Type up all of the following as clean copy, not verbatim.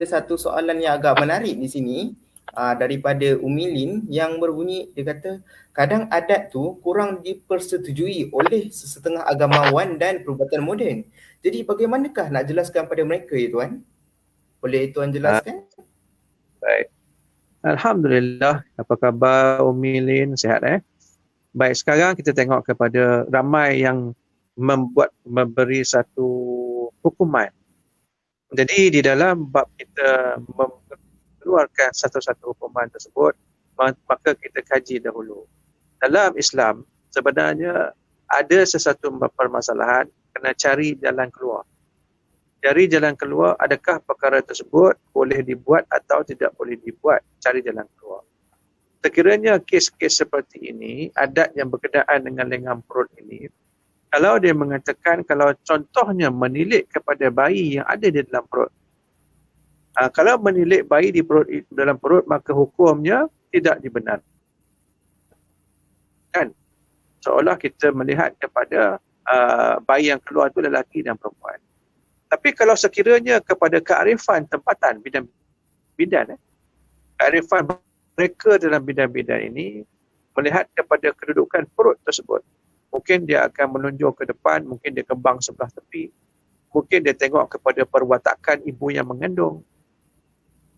satu soalan yang agak menarik di sini daripada Umilin yang berbunyi, dia kata kadang adat tu kurang dipersetujui oleh sesetengah agamawan dan perubatan moden. Jadi bagaimanakah nak jelaskan pada mereka ya Tuan? Boleh Tuan Ah, jelaskan? baik. Alhamdulillah, apa khabar Umi Lin? Sihat Baik, sekarang kita tengok kepada ramai yang memberi satu hukuman. Jadi di dalam bab kita mengeluarkan satu-satu hukuman tersebut, maka kita kaji dahulu. Dalam Islam, sebenarnya ada sesuatu permasalahan, kena cari jalan keluar. Cari jalan keluar, adakah perkara tersebut boleh dibuat atau tidak boleh dibuat, cari jalan keluar. Sekiranya kes-kes seperti ini, adat yang berkenaan dengan lengan perut ini, kalau dia mengatakan kalau contohnya menilik kepada bayi yang ada di dalam perut, kalau menilik bayi di dalam perut, maka hukumnya tidak dibenarkan. Seolah kita melihat kepada bayi yang keluar itu lelaki dan perempuan. Tapi kalau sekiranya kepada kearifan tempatan bidan, kearifan mereka dalam bidan-bidan ini melihat kepada kedudukan perut tersebut, mungkin dia akan menunjuk ke depan, mungkin dia kembang sebelah tepi, mungkin dia tengok kepada perwatakan ibu yang mengandung,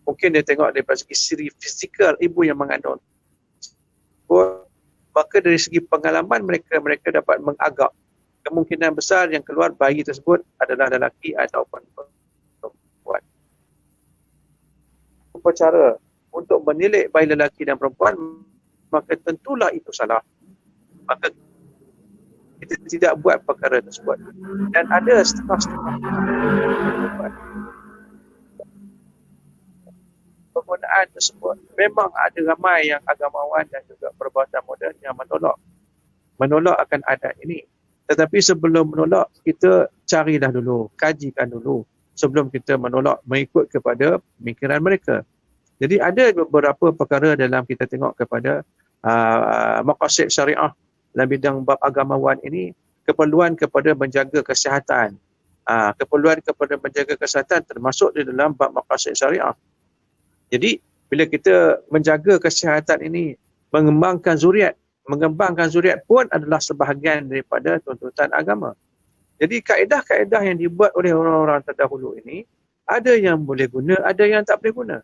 mungkin dia tengok daripada segi siri fizikal ibu yang mengandung. Maka dari segi pengalaman mereka dapat mengagak kemungkinan besar yang keluar bayi tersebut adalah lelaki ataupun perempuan. Cara untuk menilik bayi lelaki dan perempuan, maka tentulah itu salah. Maka kita tidak buat perkara tersebut. Dan ada setengah-setengah penggunaan tersebut. Memang ada ramai yang agamawan dan juga perbuatan moden yang menolak akan adat ini. Tetapi sebelum menolak, kita carilah dulu, kajikan dulu sebelum kita menolak mengikut kepada pemikiran mereka. Jadi ada beberapa perkara dalam kita tengok kepada maqasid syariah dalam bidang bab agamawan ini, keperluan kepada menjaga kesihatan. Keperluan kepada menjaga kesihatan termasuk di dalam bab maqasid syariah. Jadi bila kita menjaga kesihatan ini, mengembangkan zuriat pun adalah sebahagian daripada tuntutan agama. Jadi kaedah-kaedah yang dibuat oleh orang-orang terdahulu ini, ada yang boleh guna, ada yang tak boleh guna.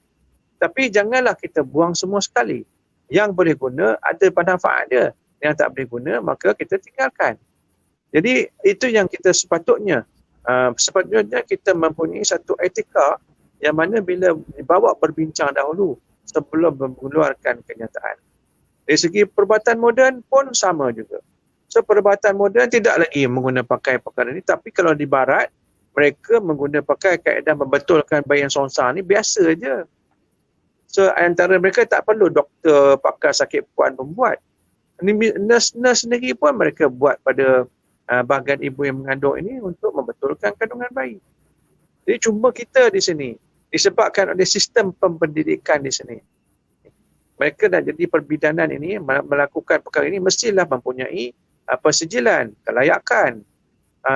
Tapi janganlah kita buang semua sekali. Yang boleh guna, ada manfaat dia. Yang tak boleh guna, maka kita tinggalkan. Jadi itu yang kita sepatutnya kita mempunyai satu etika yang mana bila dibawa berbincang dahulu sebelum mengeluarkan kenyataan. Dari segi perubatan moden pun sama juga. So perubatan moden tidak lagi menggunakan pakai perkara ini, tapi kalau di barat, mereka menggunakan pakai kaedah membetulkan bayi yang songsang ni biasa je. So antara mereka tak perlu doktor pakar sakit puan membuat. Nurse sendiri pun mereka buat pada bahagian ibu yang mengandung ini untuk membetulkan kandungan bayi. Jadi cuma kita di sini, disebabkan oleh sistem pendidikan di sini, mereka nak jadi perbidanan ini, melakukan perkara ini mestilah mempunyai persijilan, kelayakan,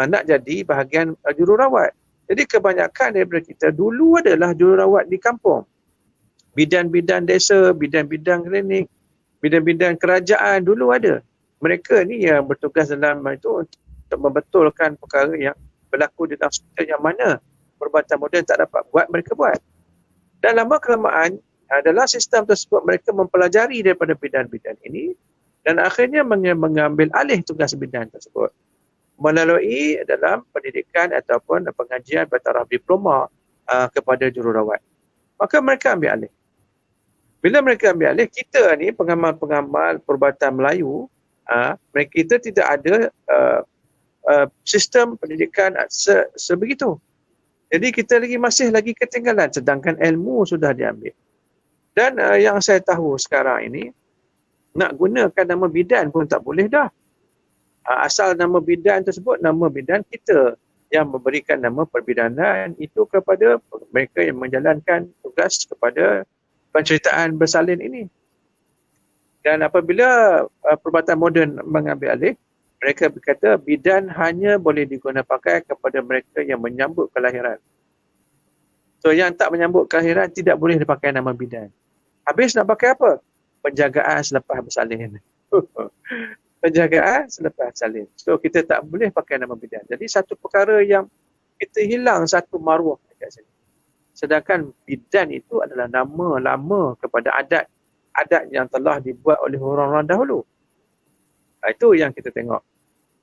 nak jadi bahagian jururawat. Jadi kebanyakan daripada kita dulu adalah jururawat di kampung. Bidan-bidan desa, bidan-bidan klinik, bidan-bidan kerajaan dulu ada. Mereka ni yang bertugas dalam itu untuk membetulkan perkara yang berlaku di dalam hospital yang mana perubatan moden tak dapat buat, mereka buat. Dan lama kelamaan, dalam sistem tersebut mereka mempelajari daripada bidan-bidan ini dan akhirnya mengambil alih tugas bidan tersebut melalui dalam pendidikan ataupun pengajian bertaraf diploma kepada jururawat. Maka mereka ambil alih. Bila mereka ambil alih, kita ni pengamal-pengamal perubatan Melayu, kita tidak ada sistem pendidikan sebegitu. Jadi kita masih lagi ketinggalan sedangkan ilmu sudah diambil. Dan yang saya tahu sekarang ini, nak gunakan nama bidan pun tak boleh dah. Asal nama bidan tersebut, nama bidan kita yang memberikan nama perbidanan itu kepada mereka yang menjalankan tugas kepada penceritaan bersalin ini. Dan apabila perubatan moden mengambil alih, mereka berkata bidan hanya boleh digunakan pakai kepada mereka yang menyambut kelahiran. So yang tak menyambut kelahiran tidak boleh dipakai nama bidan. Habis nak pakai apa? Penjagaan selepas bersalin. Penjagaan selepas bersalin. So kita tak boleh pakai nama bidan. Jadi satu perkara yang kita hilang satu maruah dekat sini. Sedangkan bidan itu adalah nama lama kepada adat yang telah dibuat oleh orang-orang dahulu. Itu yang kita tengok.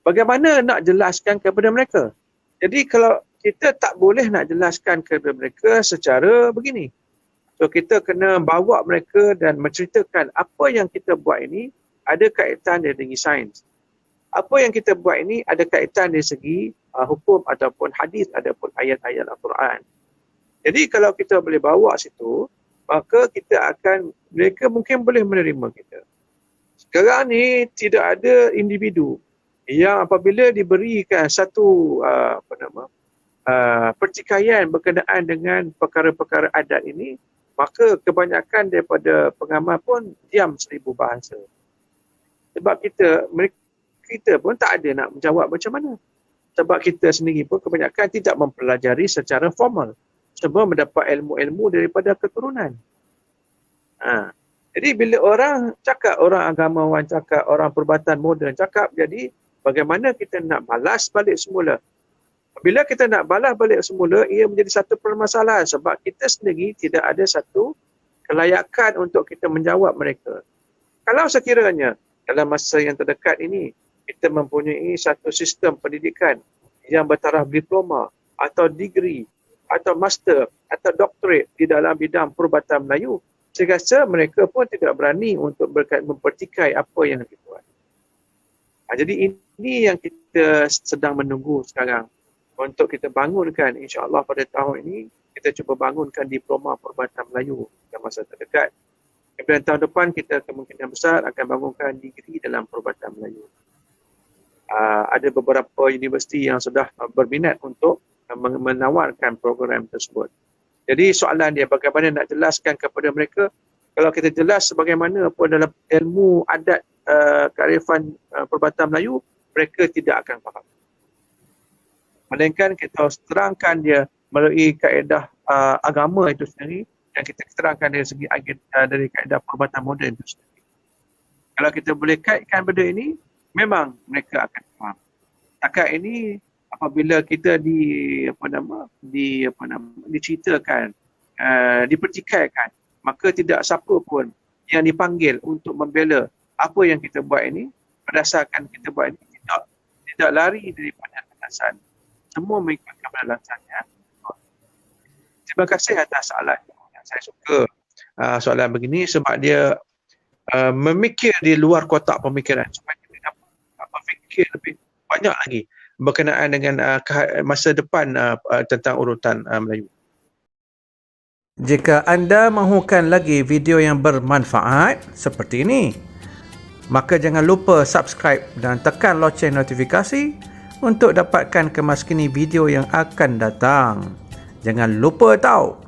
Bagaimana nak jelaskan kepada mereka? Jadi kalau kita tak boleh nak jelaskan kepada mereka secara begini. So kita kena bawa mereka dan menceritakan apa yang kita buat ini ada kaitan dari segi sains. Apa yang kita buat ini ada kaitan dari segi hukum ataupun hadis ataupun ayat-ayat Al-Quran. Jadi kalau kita boleh bawa situ, maka mereka mungkin boleh menerima kita. Sekarang ni tidak ada individu yang apabila diberikan satu pertikaian berkenaan dengan perkara-perkara adat ini, maka kebanyakan daripada pengamal pun diam 1000 bahasa. Sebab kita pun tak ada nak menjawab macam mana. Sebab kita sendiri pun kebanyakan tidak mempelajari secara formal. Semua mendapat ilmu-ilmu daripada keturunan. Jadi bila orang cakap, orang agamawan cakap, orang perubatan moden cakap, jadi bagaimana kita nak balas balik semula. Bila kita nak balas balik semula, ia menjadi satu permasalahan sebab kita sendiri tidak ada satu kelayakan untuk kita menjawab mereka. Kalau sekiranya dalam masa yang terdekat ini, kita mempunyai satu sistem pendidikan yang bertaraf diploma atau degree atau master atau doctorate di dalam bidang perubatan Melayu, saya rasa mereka pun tidak berani untuk mempertikai apa yang dibuat. Jadi ini yang kita sedang menunggu sekarang untuk kita bangunkan, insya-Allah pada tahun ini kita cuba bangunkan diploma perubatan Melayu dalam masa terdekat. Kemudian tahun depan kita kemungkinan besar akan bangunkan degree dalam perubatan Melayu. Ada beberapa universiti yang sudah berminat untuk menawarkan program tersebut. Jadi soalan dia bagaimana nak jelaskan kepada mereka. Kalau kita jelas sebagaimana pun dalam ilmu adat kearifan perubatan Melayu, mereka tidak akan faham. Melainkan kita harus terangkan dia melalui kaedah agama itu sendiri dan kita terangkan dari segi dari kaedah perubatan moden itu sendiri. Kalau kita boleh kaitkan benda ini, memang mereka akan faham. Takat ini apabila kita diceritakan, dipertikaikan, maka tidak siapa pun yang dipanggil untuk membela apa yang kita buat ini, berdasarkan kita buat ini tidak lari daripada landasan. Semua mengikutkan landasannya. Terima kasih atas soalan yang saya suka soalan begini sebab dia memikir di luar kotak pemikiran supaya kita dapat berfikir lebih banyak lagi berkenaan dengan masa depan tentang urutan Melayu. Jika anda mahukan lagi video yang bermanfaat seperti ini, maka jangan lupa subscribe dan tekan loceng notifikasi untuk dapatkan kemaskini video yang akan datang. Jangan lupa tau.